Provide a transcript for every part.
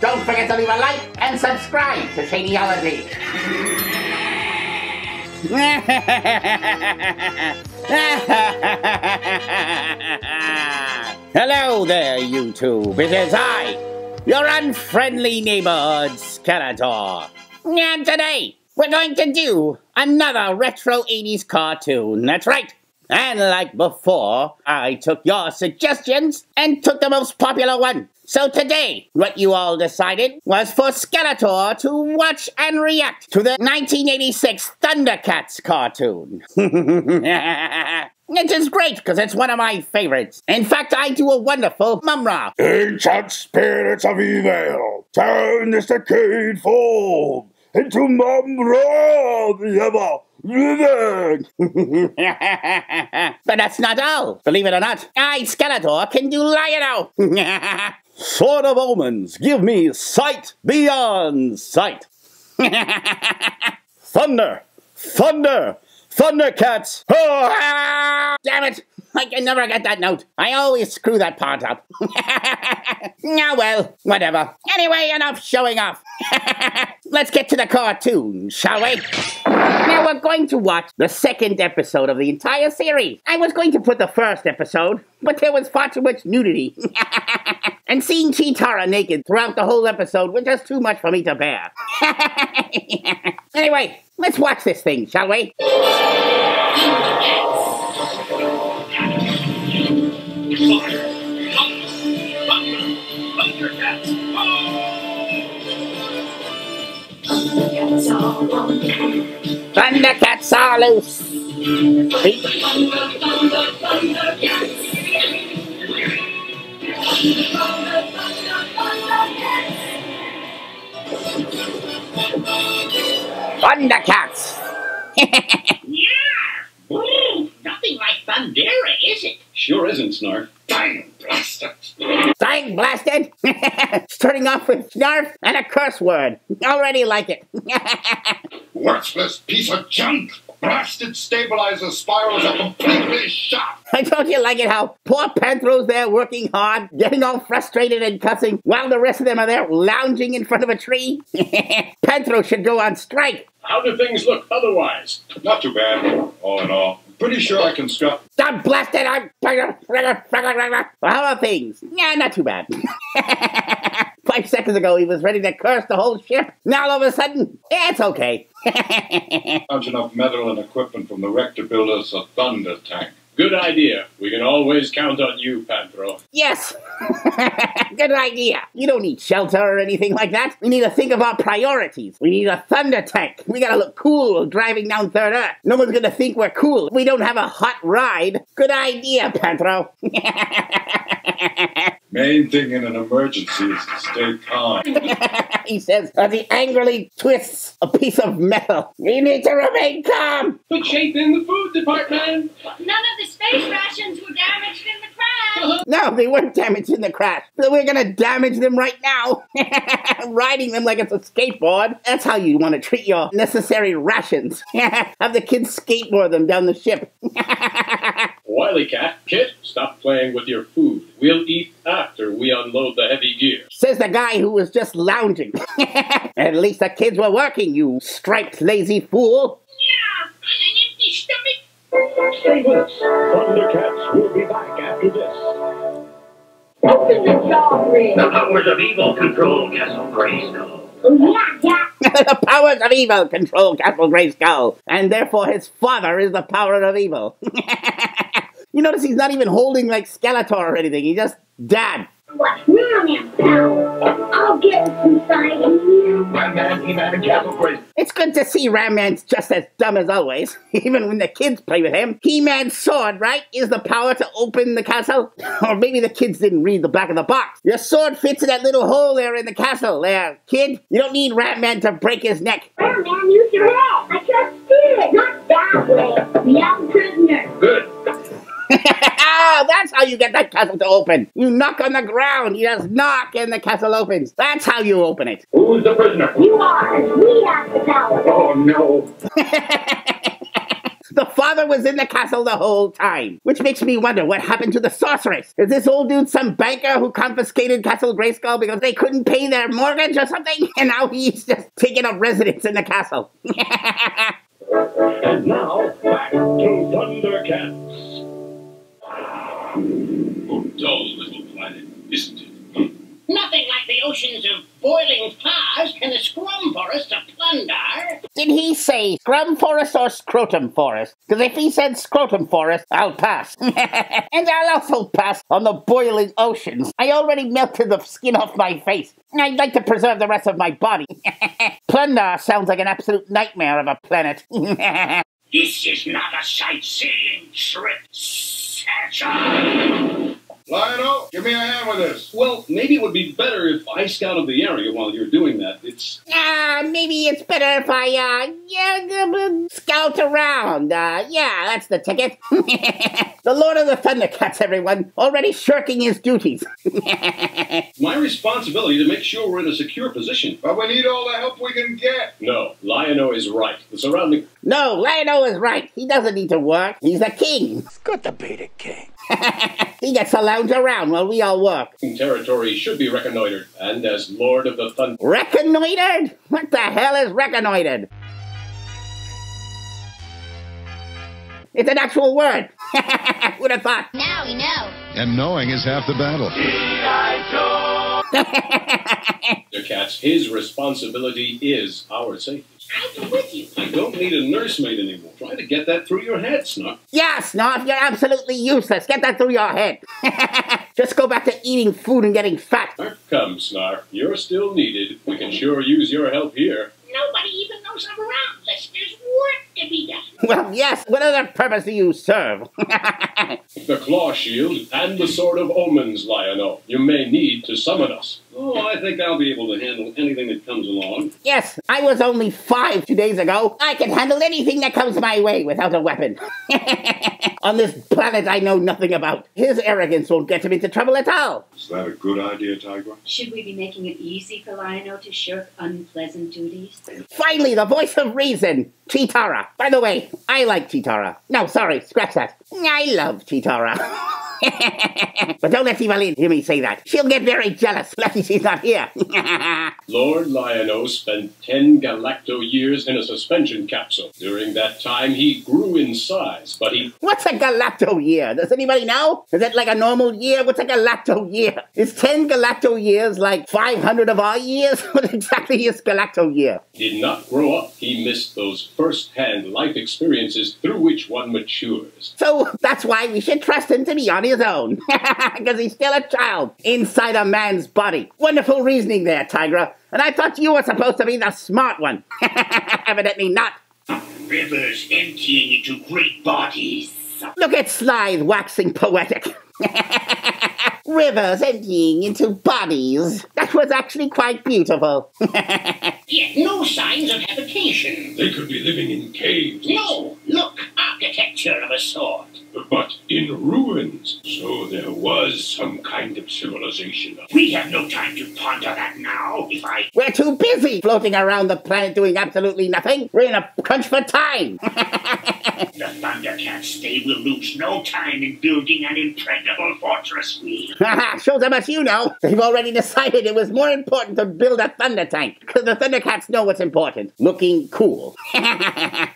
Don't forget to leave a like and subscribe to Shadyology. Hello there, YouTube. It is I, your unfriendly neighborhood Skeletor. And today, we're going to do another retro 80s cartoon. That's right. And like before, I took your suggestions and took the most popular one. So today, what you all decided was for Skeletor to watch and react to the 1986 Thundercats cartoon. It is great, because it's one of my favorites. In fact, I do a wonderful Mumra. Ancient spirits of evil, turn this decayed form into Mumra the ever-living. But that's not all. Believe it or not, I, Skeletor, can do Lion-O. Sword of Omens, give me sight beyond sight. Thunder! Thunder! Thundercats! Damn it! I can never get that note. I always screw that part up. Oh well, whatever. Anyway, enough showing off. Let's get to the cartoon, shall we? Now we're going to watch the second episode of the entire series. I was going to put the first episode, but there was far too much nudity. And seeing Cheetara naked throughout the whole episode was just too much for me to bear. Anyway, let's watch this thing, shall we? Thundercats are loose. Thundercats. Yeah. Nothing like Thundera, is it? Sure isn't, Snarf. Dang blasted. Dang blasted. Starting off with snarf and a curse word. Already like it. Worthless piece of junk. Blasted stabilizer spirals are completely shot. I don't you like it how poor Panthro's there working hard, getting all frustrated and cussing, while the rest of them are there lounging in front of a tree? Panthro should go on strike. How do things look otherwise? Not too bad, all in all. Pretty sure I can scuff. I'm blasted! How are things? Yeah, not too bad. 5 seconds ago, he was ready to curse the whole ship. Now, all of a sudden, it's okay. Found enough metal and equipment from the wreck to build us a thunder tank. Good idea. We can always count on you, Panthro. Yes. Good idea. You don't need shelter or anything like that. We need to think of our priorities. We need a thunder tank. We gotta look cool driving down Third Earth. No one's gonna think we're cool if we don't have a hot ride. Good idea, Panthro. Main thing in an emergency is to stay calm. He says as he angrily twists a piece of metal. We need to remain calm. Put shape in the food department. None of the space rations were damaged in the crash. No, they weren't damaged in the crash. So we're gonna damage them right now. Riding them like it's a skateboard. That's how you want to treat your necessary rations. Have the kids skateboard them down the ship. Wily Cat, Kit, stop playing with your food. We'll eat after we unload the heavy gear. Says the guy who was just lounging. At least the kids were working, you striped lazy fool. Yeah, on an empty stomach. Stay with us. Thundercats will be back after this. Open the door, Rick. The powers of evil control Castle Grayskull. Yeah. The powers of evil control Castle Grayskull, and therefore his father is the power of evil. You notice he's not even holding like Skeletor or anything. He's just Dad. What's wrong, pal? I'll get inside here. Ram-Man, He-Man, and Castle Grayskull. It's good to see Ram-Man's just as dumb as always. Even when the kids play with him. He-Man's sword, right, is the power to open the castle? Or maybe the kids didn't read the back of the box. Your sword fits in that little hole there in the castle. There, kid. You don't need Ram-Man to break his neck. Well, man, use your head. I just did. Not that way. We have a prisoner. Good. Oh, that's how you get that castle to open. You knock on the ground. You just knock and the castle opens. That's how you open it. Who's the prisoner? You are. We have the power. Oh, no. The father was in the castle the whole time, which makes me wonder what happened to the sorceress. Is this old dude some banker who confiscated Castle Grayskull because they couldn't pay their mortgage or something? And now he's just taking up residence in the castle. And now, back to Thundercats. Oh, dull little planet, isn't it? Nothing like the oceans of boiling flowers and the scrum forest of plunder. Did he say scrum forest or scrotum forest? Because if he said scrotum forest, I'll pass. And I'll also pass on the boiling oceans. I already melted the skin off my face. I'd like to preserve the rest of my body. Plunder sounds like an absolute nightmare of a planet. This is not a sightseeing trip, Satchel. Lionel, give me a hand with this. Well, maybe it would be better if I scouted the area while you're doing that. Maybe it's better if I, scout around. Yeah, that's the ticket. The Lord of the Thundercats, everyone, already shirking his duties. My responsibility to make sure we're in a secure position. But we need all the help we can get. No, Lion-O is right. The surrounding... No, Lion-O is right. He doesn't need to work. He's the king. It's good to be the king. He gets to lounge around while we all work. territory should be reconnoitered, and as Lord of the Thunder... Reconnoitered? What the hell is reconnoitered? It's an actual word. Who'd have thought? Now we know. And knowing is half the battle. Thundercats, his responsibility is our safety. I'm with you. I don't need a nursemaid anymore. Try to get that through your head, Snarf. Yes, Snarf, you're absolutely useless. Get that through your head. Just go back to eating food and getting fat. Come, Snarf. You're still needed. We can sure use your help here. Nobody even knows I'm around. There's work to be done. Well, yes. What other purpose do you serve? The Claw Shield and the Sword of Omens, Lion-O. You may need to summon us. Oh, I think I'll be able to handle anything that comes along. Yes, I was only 5 2 days ago. I can handle anything that comes my way without a weapon. On this planet I know nothing about. His arrogance won't get him into trouble at all. Is that a good idea, Tigra? Should we be making it easy for Lion-O to shirk unpleasant duties? Finally, the voice of reason, Cheetara. By the way, I like Cheetara. No, sorry, scratch that. I love Cheetara. But don't let Evelyn hear me say that. She'll get very jealous. Lucky she's not here. Lord Lion-O spent 10 galacto years in a suspension capsule. During that time, he grew in size, but he... What's a galacto year? Does anybody know? Is it like a normal year? What's a galacto year? Is 10 galacto years like 500 of our years? What exactly is galacto year? Did not grow up. He missed those first-hand life experiences through which one matures. So that's why we should trust him to be on his own. Because he's still a child inside a man's body. Wonderful reasoning there, Tigra. And I thought you were supposed to be the smart one. Evidently not. Rivers emptying into great bodies. Look at Slithe waxing poetic. Rivers emptying into bodies. That was actually quite beautiful. Yet no signs of habitation. They could be living in caves. No, look, architecture of a sort. But in ruins. So there was some kind of civilization. We have no time to ponder that now. We're too busy floating around the planet doing absolutely nothing. We're in a crunch for time. The Thundercats, they will lose no time in building an impregnable fortress. Shows how much you know. They've already decided it was more important to build a thunder tank. Because the Thundercats know what's important. Looking cool.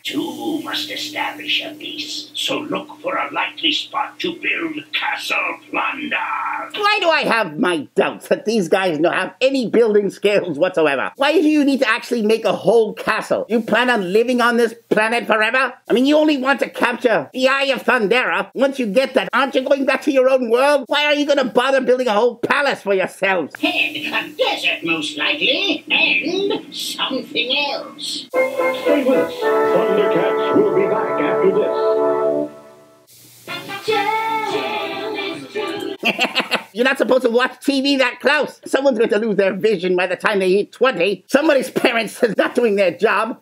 Two must establish a base. So look for a likely spot to build Castle Plunder. Why do I have my doubts that these guys don't have any building skills whatsoever? Why do you need to actually make a whole castle? You plan on living on this planet forever? I mean, you only want to capture the Eye of Thundera. Once you get that, aren't you going back to your own world? Why are you going to bother building a whole palace for yourselves? Head, a desert most likely, and something else. Stay with us. Thundercats will be back after this. You're not supposed to watch TV that close. Someone's going to lose their vision by the time they hit 20. Somebody's parents is not doing their job.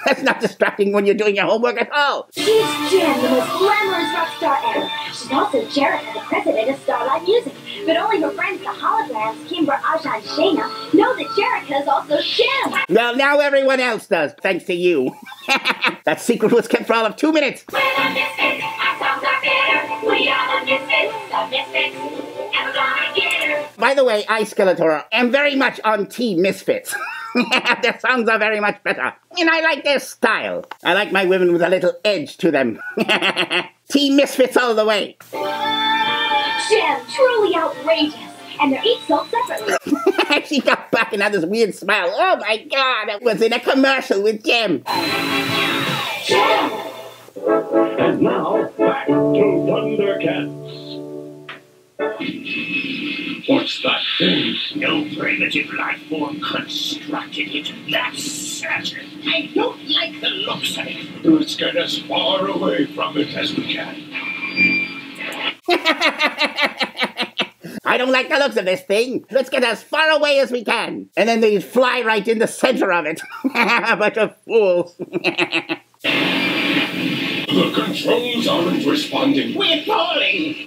That's not distracting when you're doing your homework at all. She's Jem, the most glamorous rock star ever. She's also Jerrica, the president of Starlight Music. But only her friends, the holograms, Kimber, Aja, and Shayna, know that Jerrica is also Jem. Well, now everyone else does, thanks to you. That secret was kept for all of 2 minutes. We're the misfits, our songs are bitter. We are the misfits, and we're gonna get her. By the way, I, Skeletor, am very much on Team Misfits. Their songs are very much better. And I like their style. I like my women with a little edge to them. Team Misfits all the way. Jem, truly outrageous. And they're each sold separately. She got back and had this weird smile. Oh my god, it was in a commercial with Jem. Jem! And now, back to Thundercats. What's that thing? No primitive life form constructed it, that's certain. I don't like the looks of it. Let's get as far away from it as we can. I don't like the looks of this thing. Let's get as far away as we can. And then they fly right in the center of it. A bunch of fools. The controls aren't responding. We're falling.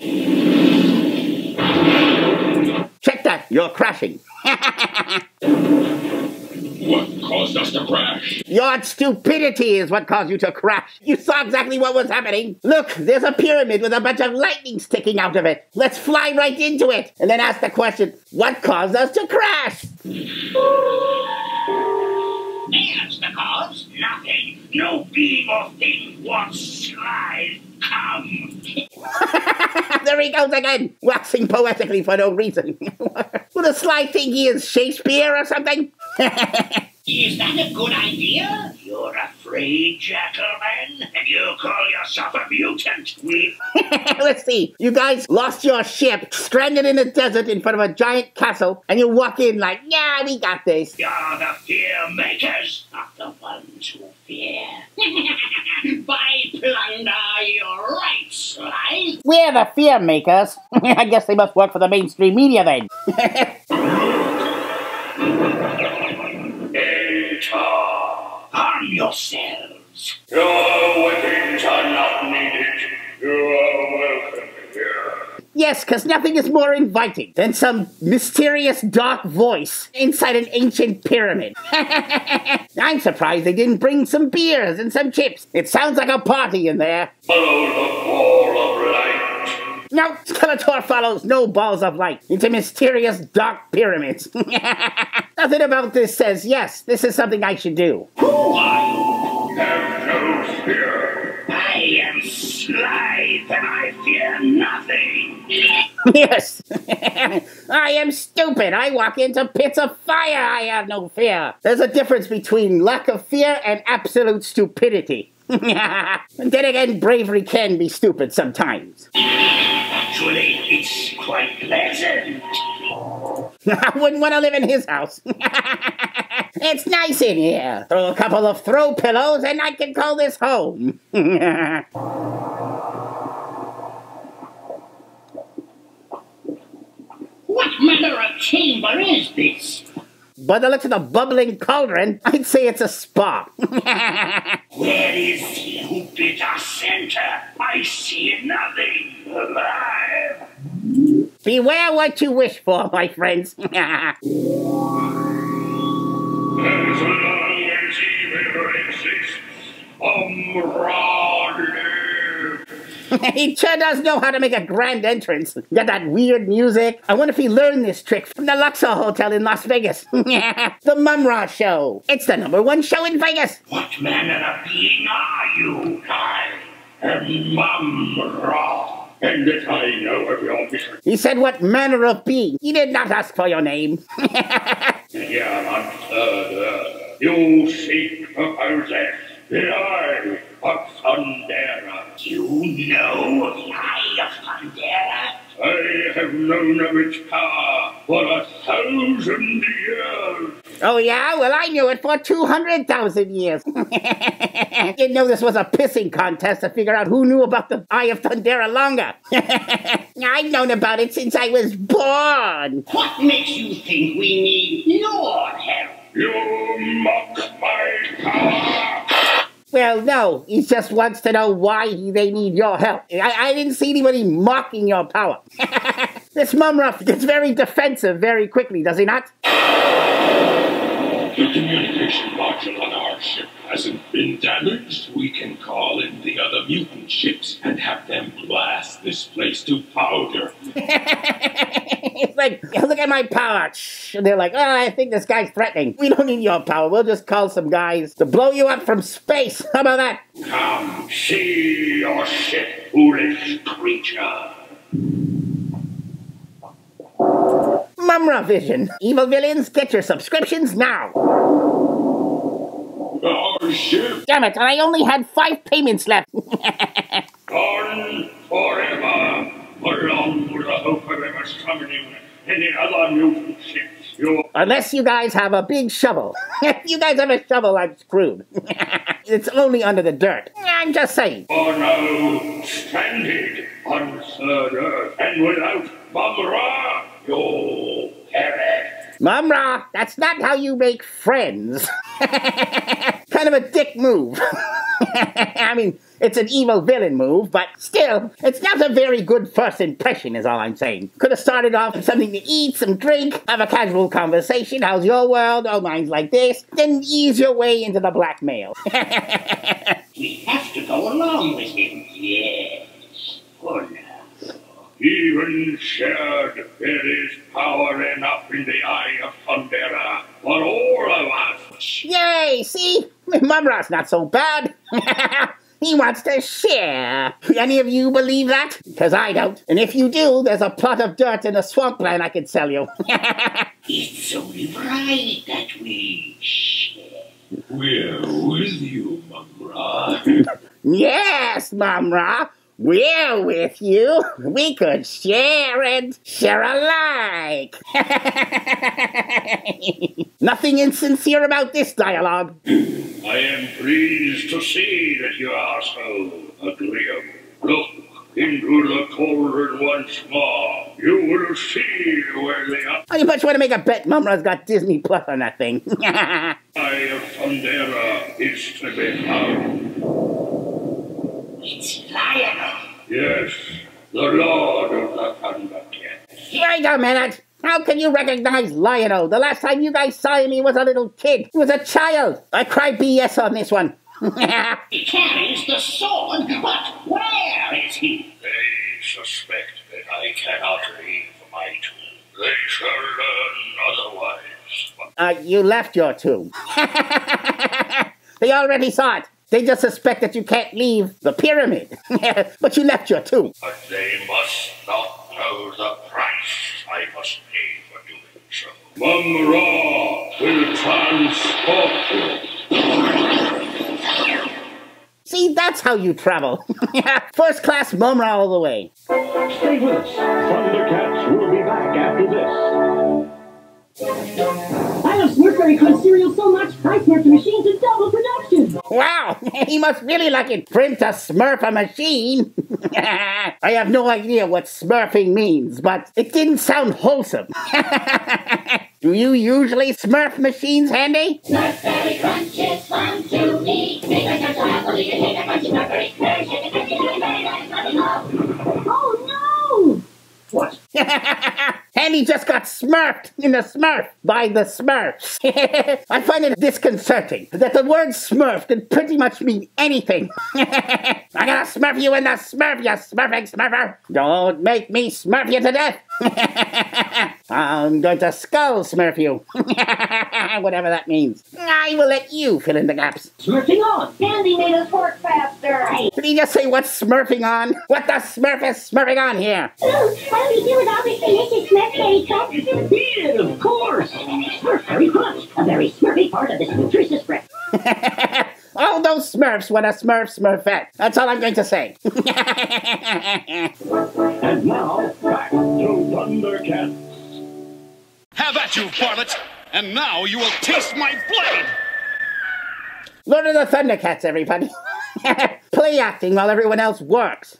Check that, you're crashing. What caused us to crash? Your stupidity is what caused you to crash. You saw exactly what was happening. Look, there's a pyramid with a bunch of lightning sticking out of it. Let's fly right into it. And then ask the question, what caused us to crash? There's the cause. Nothing. No being or thing wants slide. Come. There he goes again, waxing poetically for no reason. Who the sly think he is, Shakespeare or something? Is that a good idea? You're afraid, Jackalman? And you call yourself a mutant? Let's see. You guys lost your ship, stranded in the desert in front of a giant castle, and you walk in like, yeah, we got this. You're the fear makers, not the ones who fear. By plunder, you're right, Sly. We're the fear makers. I guess they must work for the mainstream media then. Arm yourselves. Your weapons are not needed. You are welcome here. Yes, because nothing is more inviting than some mysterious dark voice inside an ancient pyramid. I'm surprised they didn't bring some beers and some chips. It sounds like a party in there. Follow the ball of light. No, Skeletor follows no balls of light into mysterious dark pyramids. Nothing about this says, yes, this is something I should do. Who are you? Have no fear. I am Sly, and I fear nothing. Yes, I am stupid. I walk into pits of fire. I have no fear. There's a difference between lack of fear and absolute stupidity. And then again, bravery can be stupid sometimes. Actually, it's quite pleasant. I wouldn't want to live in his house. It's nice in here. Throw a couple of throw pillows and I can call this home. What manner of chamber is this? By the looks of the bubbling cauldron, I'd say it's a spa. Where is he who bid us enter? I see nothing alive. Beware what you wish for, my friends. As long as evil exists, He sure does know how to make a grand entrance. Got that weird music. I wonder if he learned this trick from the Luxor Hotel in Las Vegas. The Mum-Ra Show. It's the #1 show in Vegas. What manner of being are you? I am Mum-Ra. And that I know of your mission. He said what manner of being. He did not ask for your name. You seek to possess the Eye of Thundera. You know the Eye of Thundera? I have known of its power for 1,000 years. Oh yeah? Well, I knew it for 200,000 years. Didn't know this was a pissing contest to figure out who knew about the Eye of Thundera longer. I've known about it since I was born. What makes you think we need your help? You mock my power. Well, no, he just wants to know why they need your help. I didn't see anybody mocking your power. This Mumruff gets very defensive very quickly, does he not? The communication module on our ship hasn't been damaged. We can call in the other mutant ships and have them blast this place to powder. It's like, look at my power. And they're like, oh, I think this guy's threatening. We don't need your power. We'll just call some guys to blow you up from space. How about that? Come see your ship, foolish creature. Mumra Vision. Evil villains, get your subscriptions now. Our ship. Damn it, I only had 5 payments left. Gone forever, along with the hope of ever summoning any other mutant ships. Unless you guys have a big shovel. If you guys have a shovel, I'm screwed. It's only under the dirt. I'm just saying. For now, stranded on Third Earth, and without Mumra, you'll perish. Mumra, that's not how you make friends. Kind of a dick move. I mean, it's an evil villain move, but still, it's not a very good first impression is all I'm saying. Could have started off with something to eat, some drink, have a casual conversation, how's your world, oh mine's like this, then ease your way into the blackmail. We have to go along with him, yes. For now. Even shared, there is power enough in the Eye of Thundera for all of us. Yay, see? Mumra's not so bad. He wants to share. Any of you believe that? Because I don't. And if you do, there's a plot of dirt in a swampland I could sell you. It's only right that we share. We're with you, Mumra. Yes, Mumra. We're with you. We could share and share alike. Nothing insincere about this dialogue. I am pleased to see that you are so agreeable. Look into the cauldron once more. You will see where they are. I much want to make a bet Mumra's got Disney Plus on that thing. Eye of Thundera is to be found. It's Lionel. Yes, the Lord of the Thundercats. Wait a minute. How can you recognize Lionel? The last time you guys saw him, he was a little kid. He was a child. I cry BS on this one. He carries the sword, but where is he? They suspect that I cannot leave my tomb. They shall learn otherwise. You left your tomb. They already saw it. They just suspect that you can't leave the pyramid. But you left your tomb. But they must not know the price I must pay for doing so. Mumra will transport you. See, that's how you travel. First class Mumra all the way. Stay with us. Thundercats will be back after this. I love Smurfberry Crunch cereal so much, I smurfed the machine to double production. Wow, he must really like it for him to smurf a machine. I have no idea what smurfing means, but it didn't sound wholesome. Do you usually smurf machines, Handy? Smurfberry Crunch is fun to eat. Oh no! What? Handy just got smurfed in the Smurf by the Smurfs. I find it disconcerting that the word Smurf can pretty much mean anything. I'm gonna smurf you in the Smurf, you smurfing smurfer. Don't make me smurf you to death. I'm going to skull smurf you. Whatever that means. I will let you fill in the gaps. Smurfing on! Handy made us work faster. Did he just say what's smurfing on? What the Smurf is smurfing on here? Ooh, what do we do with all this delicious Smurfberry Crunch? Eat it, of course! Smurfberry Crunch, a very smurfy part of this nutritious breakfast. All those Smurfs want a Smurfette. That's all I'm going to say. And now, back to Thundercats. Have at you, varlet! And now you will taste my blade! Lord of the Thundercats, everybody. Play acting while everyone else works.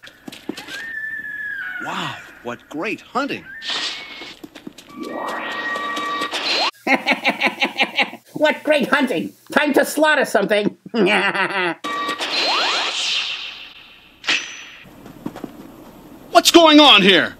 Wow, what great hunting! What great hunting! Time to slaughter something! What's going on here?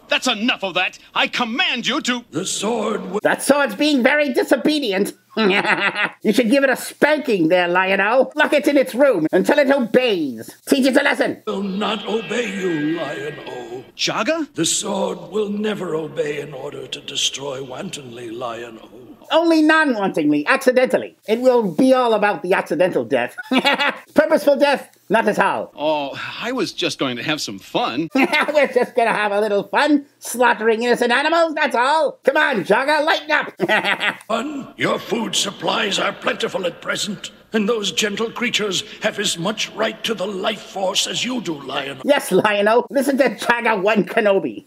That's enough of that. I command you to... The sword... That sword's being very disobedient. You should give it a spanking there, Lion-O. Lock it in its room until it obeys. Teach it a lesson. Will not obey you, Lion-O. Jaga? The sword will never obey in order to destroy wantonly, Lion-O. Only non-wantingly, accidentally. It will be all about the accidental death. Purposeful death, not at all. Oh, I was just going to have some fun. We're just gonna have a little fun, slaughtering innocent animals, that's all. Come on, Jaga, lighten up. Fun? Your food supplies are plentiful at present, and those gentle creatures have as much right to the life force as you do, Lion-O. Yes, Lion-O, listen to Jaga 1 Kenobi.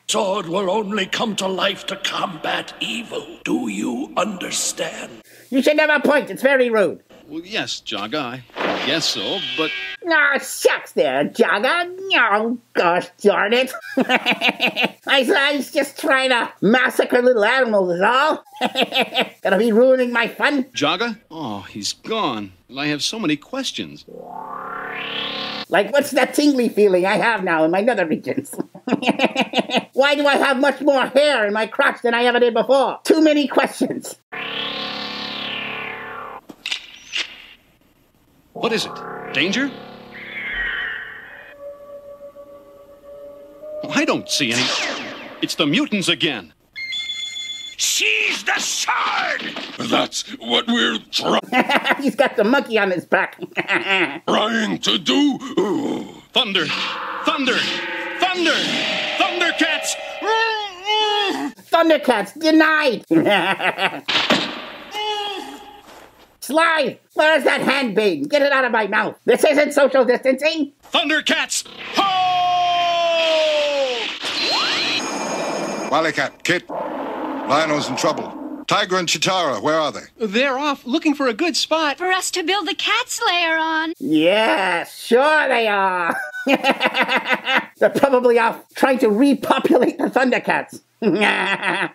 Sword will only come to life to combat evil. Do you understand? You should never point, it's very rude. Well, yes, Jaga, I guess so, but... Aw, shucks there, Jaga. Oh, gosh darn it. I was just trying to massacre little animals is all. Gonna be ruining my fun. Jaga? Oh, he's gone. I have so many questions. Like, what's that tingly feeling I have now in my nether regions? Why do I have much more hair in my crotch than I ever did before? Too many questions. What is it? Danger? I don't see any. It's the mutants again. Seize the sword! That's what we're He's got the monkey on his back. trying to do. Thunder! Thunder! Thunder! Thundercats! Thundercats denied. Sly, where's that hand bean? Get it out of my mouth. This isn't social distancing. Thundercats! Ho! Wildcat, Kit, Lion-O's in trouble. Tiger and Chitara, where are they? They're off looking for a good spot. For us to build the cat lair on. Yeah, sure they are. They're probably off trying to repopulate the Thundercats.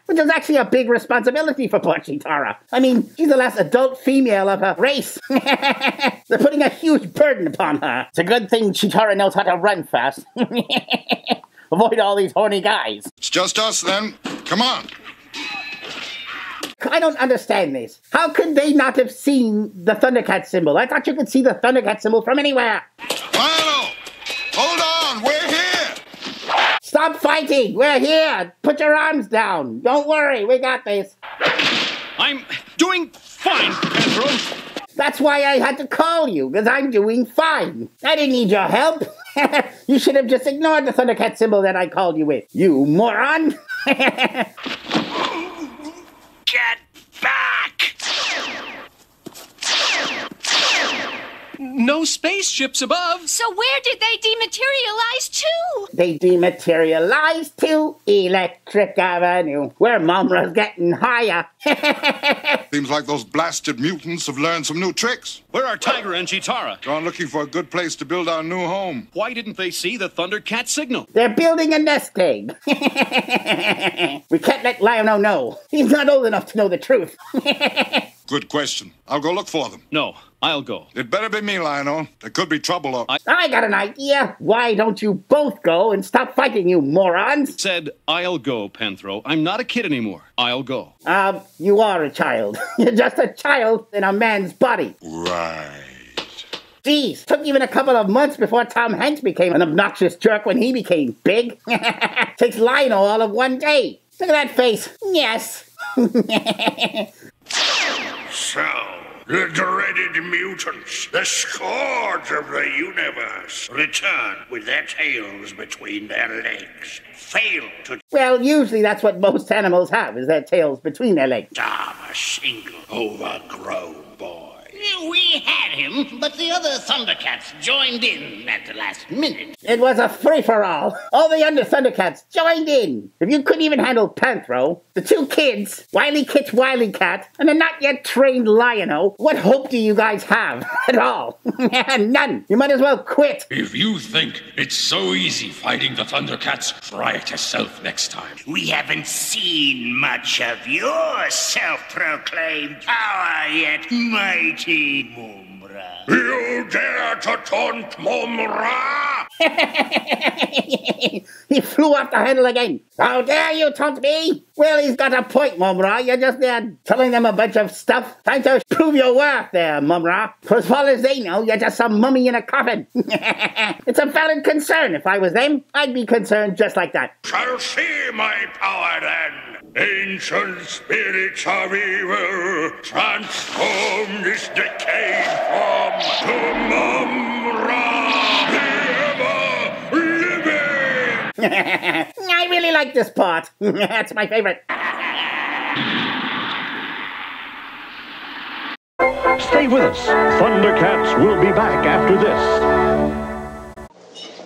Which is actually a big responsibility for poor Chitara. I mean, she's the last adult female of her race. They're putting a huge burden upon her. It's a good thing Chitara knows how to run fast. Avoid all these horny guys. It's just us then. Come on. I don't understand this. How could they not have seen the Thundercat symbol? I thought you could see the Thundercat symbol from anywhere. Lion-O! Hold on, we're here! Stop fighting! We're here! Put your arms down! Don't worry, we got this. I'm doing fine, Pedro. That's why I had to call you, because I'm doing fine. I didn't need your help. You should have just ignored the Thundercat symbol that I called you with. You moron! Get back! No spaceships above. So where did they dematerialize to? They dematerialized to Electric Avenue, where Momra's getting higher. Seems like those blasted mutants have learned some new tricks. Where are Tiger and Chitara? Gone looking for a good place to build our new home. Why didn't they see the Thundercat signal? They're building a nest egg. We can't let Lion-O know. He's not old enough to know the truth. Good question. I'll go look for them. No, I'll go. It better be me, Lion-O. There could be trouble up. I got an idea. Why don't you both go and stop fighting, you morons? Said, I'll go, Panthro. I'm not a kid anymore. I'll go. You are a child. You're just a child in a man's body. Right. Geez, took even a couple of months before Tom Hanks became an obnoxious jerk when he became big. Takes Lion-O all of one day. Look at that face. Yes. So, the dreaded mutants, the scourge of the universe, return with their tails between their legs. Fail to... Well, usually that's what most animals have, is their tails between their legs. a single overgrown boy. We had him, but the other Thundercats joined in at the last minute. It was a free-for-all. All the other Thundercats joined in. If you couldn't even handle Panthro, the two kids, Wily Kit's Wily Cat, and the not yet trained Lion-O, what hope do you guys have at all? None. You might as well quit. If you think it's so easy fighting the Thundercats, try it yourself next time. We haven't seen much of your self-proclaimed power yet, mighty Mumbra. You dare to taunt Mumbra? He flew off the handle again. How dare you taunt me? Well, he's got a point, Mumra. You're just there telling them a bunch of stuff. Trying to prove your worth there, Mumra. For as far as they know, you're just some mummy in a coffin. It's a valid concern. If I was them, I'd be concerned just like that. Shall see my power then. Ancient spirits of evil, transform this decayed form to Mumra, the ever-living! I really like this part. That's my favorite. Stay with us. Thundercats will be back after this.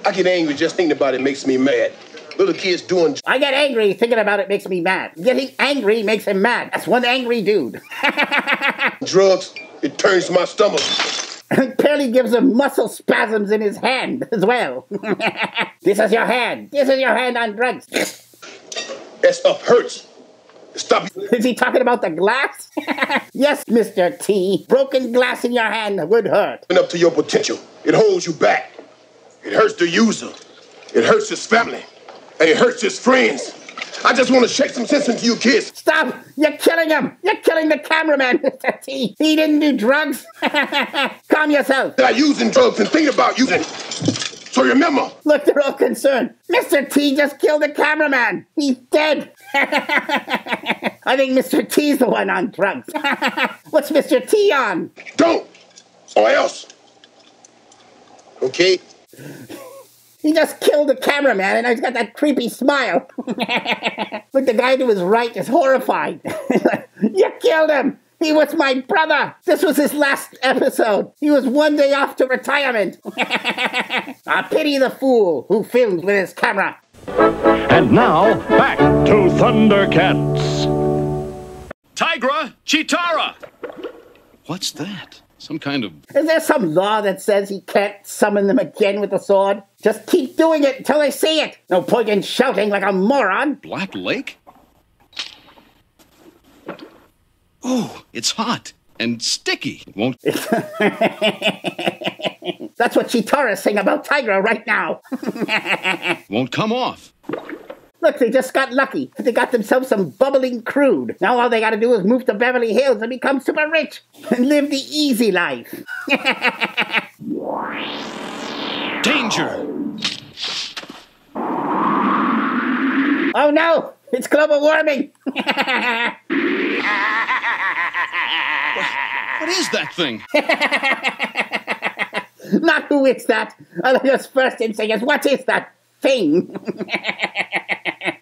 I get angry just thinking about it makes me mad. Little kids doing... I get angry thinking about it makes me mad. Getting angry makes him mad. That's one angry dude. Drugs, it turns my stomach. Apparently gives him muscle spasms in his hand as well. This is your hand. This is your hand on drugs. That stuff hurts. Stop. Is he talking about the glass? Yes, Mr. T. Broken glass in your hand would hurt. Up to your potential. It holds you back. It hurts the user. It hurts his family. And it hurts his friends. I just want to shake some sense into you kids. Stop! You're killing him! You're killing the cameraman, Mr. T. He didn't do drugs. Calm yourself. They're using drugs and thinking about using. So remember. Look, they're all concerned. Mr. T just killed the cameraman. He's dead. I think Mr. T's the one on drugs. What's Mr. T on? Don't! Or else. Okay? He just killed the cameraman and he's got that creepy smile. Look, the guy to his right is horrified. You killed him! He was my brother! This was his last episode. He was one day off to retirement. I pity the fool who filmed with his camera. And now, back to Thundercats. Tigra Chitara! What's that? Some kind of... Is there some law that says he can't summon them again with the sword? Just keep doing it until they see it. No point in shouting like a moron. Black Lake? Oh, it's hot and sticky. It won't... That's what Chitara's saying about Tigra right now. Won't come off. Look, they just got lucky. They got themselves some bubbling crude. Now all they gotta do is move to Beverly Hills and become super rich. And live the easy life. Danger! Oh no! It's global warming! What is that thing? Not who is that. His first instinct is, what is that thing?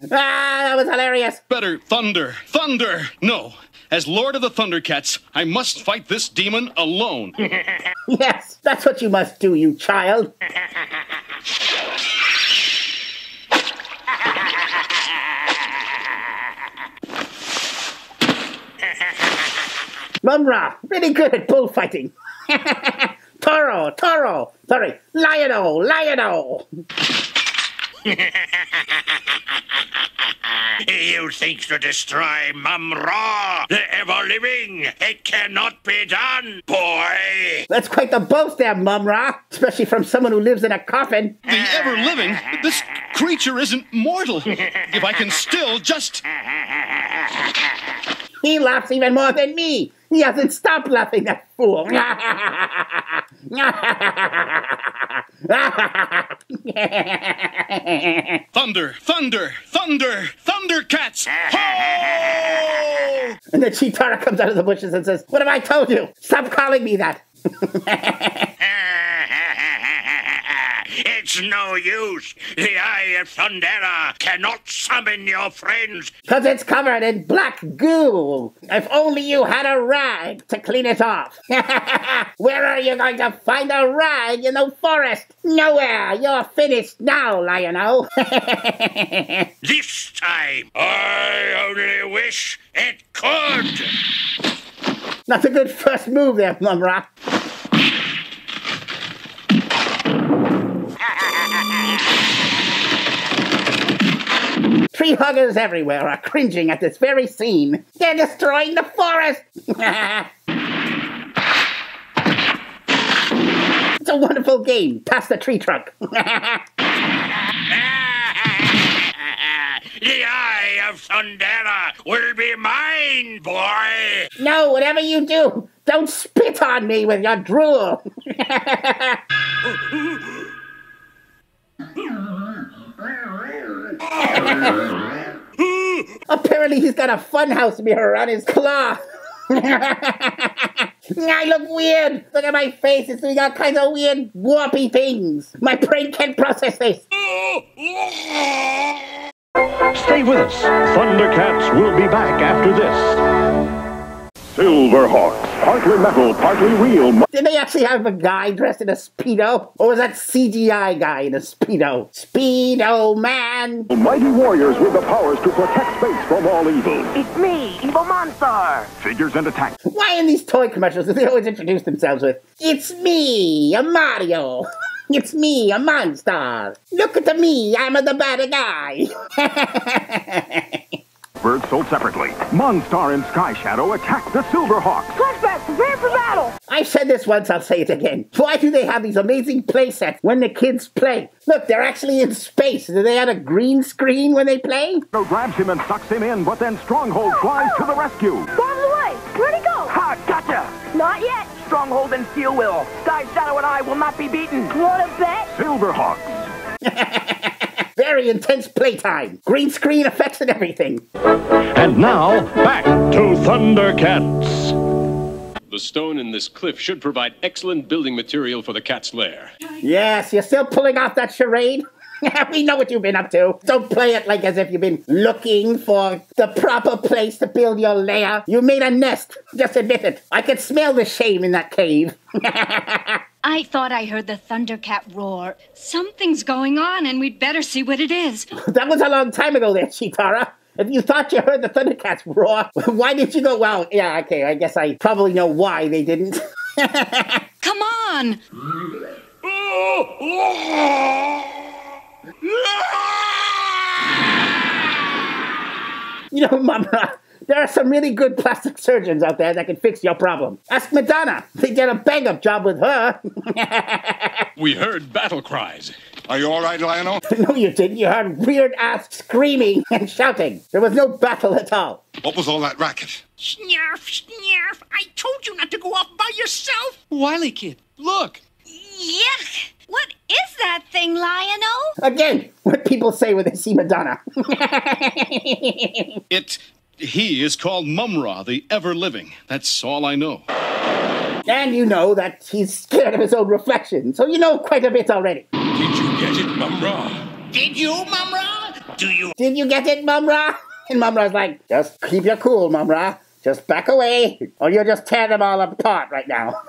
That was hilarious. Better thunder. Thunder! No. As Lord of the Thundercats, I must fight this demon alone. Yes, that's what you must do, you child. Mumra, really good at bullfighting. Toro, sorry, Lion-O. You think to destroy Mumra, the ever-living? It cannot be done, boy! That's quite the boast there, Mumra. Especially from someone who lives in a coffin. The ever-living? This creature isn't mortal. If I can still just... He laughs even more than me. He hasn't stopped laughing, that fool. Thunder! Thundercats! Ho! And then Chitara comes out of the bushes and says, "What have I told you? Stop calling me that." It's no use. The Eye of Thundera cannot summon your friends. Because it's covered in black goo. If only you had a rag to clean it off. Where are you going to find a rag in the forest? Nowhere. You're finished now, Lion-O. This time, I only wish it could. That's a good first move there, Mumra. Tree huggers everywhere are cringing at this very scene. They're destroying the forest! It's a wonderful game. Pass the tree trunk. The Eye of Thundera will be mine, boy! No, whatever you do, don't spit on me with your drool. Apparently he's got a funhouse mirror on his claw. I look weird. Look at my face. It's doing all kinds of weird, warpy things. My brain can't process this. Stay with us. Thundercats will be back after this. Silverhawks, partly metal, partly real. Did they actually have a guy dressed in a Speedo? Or was that CGI guy in a Speedo? Speedo Man! Mighty warriors with the powers to protect space from all evil. It's me, Evil Monster! Figures and attacks. Why in these toy commercials do they always introduce themselves with, "It's me, a Mario. It's me, a monster. Look at me, I'm the bad guy." Birds sold separately. Monstar and Sky Shadow attack the Silverhawks. Flashback, prepare for battle! I've said this once, I'll say it again. Why do they have these amazing play sets when the kids play? Look, they're actually in space. Do they have a green screen when they play? Shadow grabs him and sucks him in, but then Stronghold flies to the rescue. Bombs away! Where'd he go? Ha! Gotcha! Not yet! Stronghold and Steel will. Sky Shadow and I will not be beaten. Wanna bet? Silverhawks. Very intense playtime. Green screen effects and everything. And now, back to Thundercats. The stone in this cliff should provide excellent building material for the cat's lair. Yes, you're still pulling off that charade? We know what you've been up to. Don't play it like as if you've been looking for the proper place to build your lair. You made a nest. Just admit it. I could smell the shame in that cave. I thought I heard the Thundercat roar. Something's going on, and we'd better see what it is. That was a long time ago there, Chitara. If you thought you heard the Thundercats roar, why did you go? Well, yeah, okay, I guess I probably know why they didn't. Come on! You know, Mama, there are some really good plastic surgeons out there that can fix your problem. Ask Madonna. They did a bang-up job with her. We heard battle cries. Are you all right, Lionel? No, you didn't. You heard weird-ass screaming and shouting. There was no battle at all. What was all that racket? Snarf, snarf. I told you not to go off by yourself. Wily Kid, look. Yuck! What is that thing, Lionel? Again, what people say when they see Madonna. He is called Mumra, the ever-living. That's all I know. And you know that he's scared of his own reflection, so you know quite a bit already. Did you get it, Mumra? Did you, Mumra? Did you get it, Mumra? And Mumra's like, just keep your cool, Mumra. Just back away, or you'll just tear them all apart right now.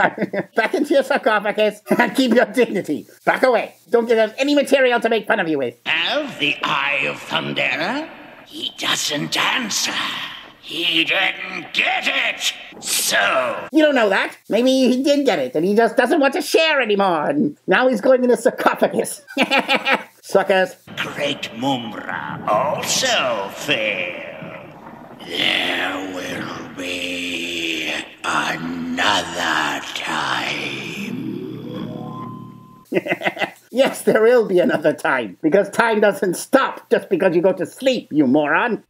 Back into your sarcophagus and keep your dignity. Back away. Don't give them any material to make fun of you with. Have the Eye of Thundera? He doesn't answer. He didn't get it. So... You don't know that. Maybe he did get it, and he just doesn't want to share anymore. And now he's going in the sarcophagus. Suckers. Great Mumra also failed. There will be another time. Yes, there will be another time. Because time doesn't stop just because you go to sleep, you moron.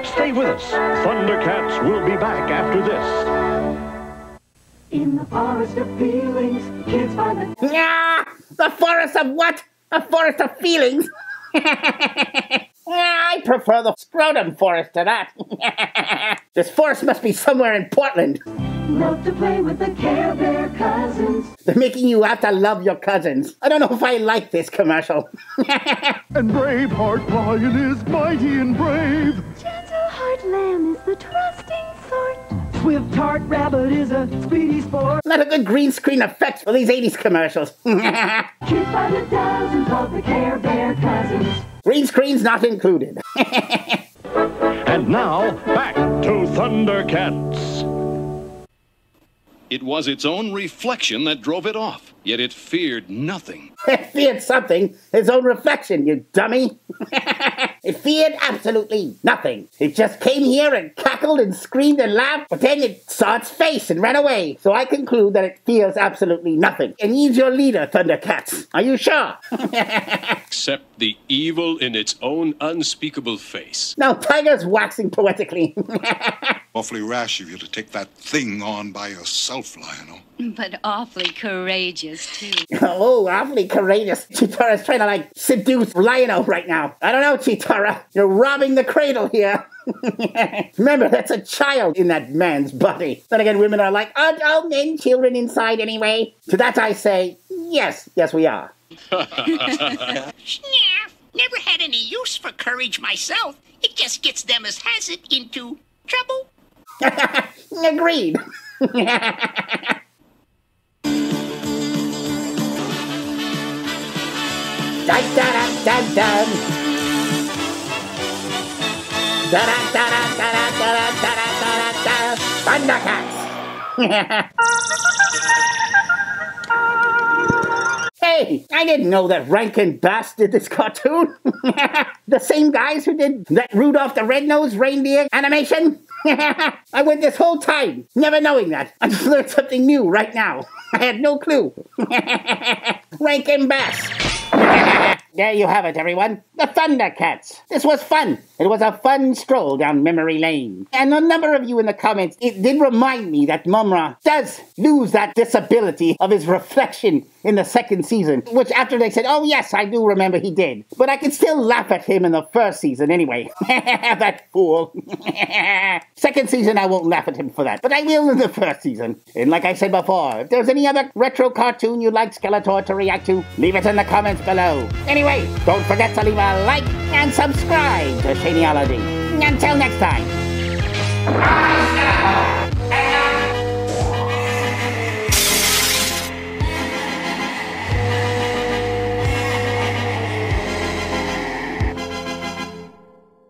Stay with us. Thundercats will be back after this. In the forest of feelings, kids find the... Ah, the forest of what? A forest of feelings? I prefer the scrotum forest to that. This forest must be somewhere in Portland. Love to play with the Care Bear cousins. They're making you have to love your cousins. I don't know if I like this commercial. And Braveheart Lion is mighty and brave. Gentle Heart Lamb is the trusting sort. Swift Heart Rabbit is a speedy sport. Not a good green screen effects for these 80s commercials. Kids by the dozens of the Care Bear cousins. Green screen's not included. And now, back to Thundercats. It was its own reflection that drove it off, yet it feared nothing. It feared something. Its own reflection, you dummy. It feared absolutely nothing. It just came here and cackled and screamed and laughed, but then it saw its face and ran away. So I conclude that it fears absolutely nothing. It needs your leader, Thundercats. Are you sure? Except the evil in its own unspeakable face. Now, Tiger's waxing poetically. Awfully rash of you to take that thing on by yourself, Lionel. But awfully courageous, too. Oh, awfully courageous. Chitara's trying to, seduce Lionel right now. I don't know, Chitara. You're robbing the cradle here. Remember, that's a child in that man's body. Then again, women are like, aren't all men children inside anyway? To that I say, yes, we are. Snaff, never had any use for courage myself. It just gets them as has it into trouble. Agreed. Dun, dun, dun, dun. Dun, dun, dun, dun, dun, dun, dun, dun, Thundercats. Hey, I didn't know that Rankin Bass did this cartoon. The same guys who did that Rudolph the Red-Nosed Reindeer animation. I went this whole time never knowing that. I just learned something new right now. I had no clue. Rankin Bass. There you have it, everyone. The Thundercats. This was fun. It was a fun stroll down memory lane. And a number of you in the comments, it did remind me that Mumm-Ra does lose that disability of his reflection in the second season. Which after they said, oh yes, I do remember he did. But I could still laugh at him in the first season anyway. That fool. Second season, I won't laugh at him for that. But I will in the first season. And like I said before, if there's any other retro cartoon you'd like Skeletor to react to, leave it in the comments below. Anyway, don't forget to leave a like and subscribe to Shadyology. Until next time.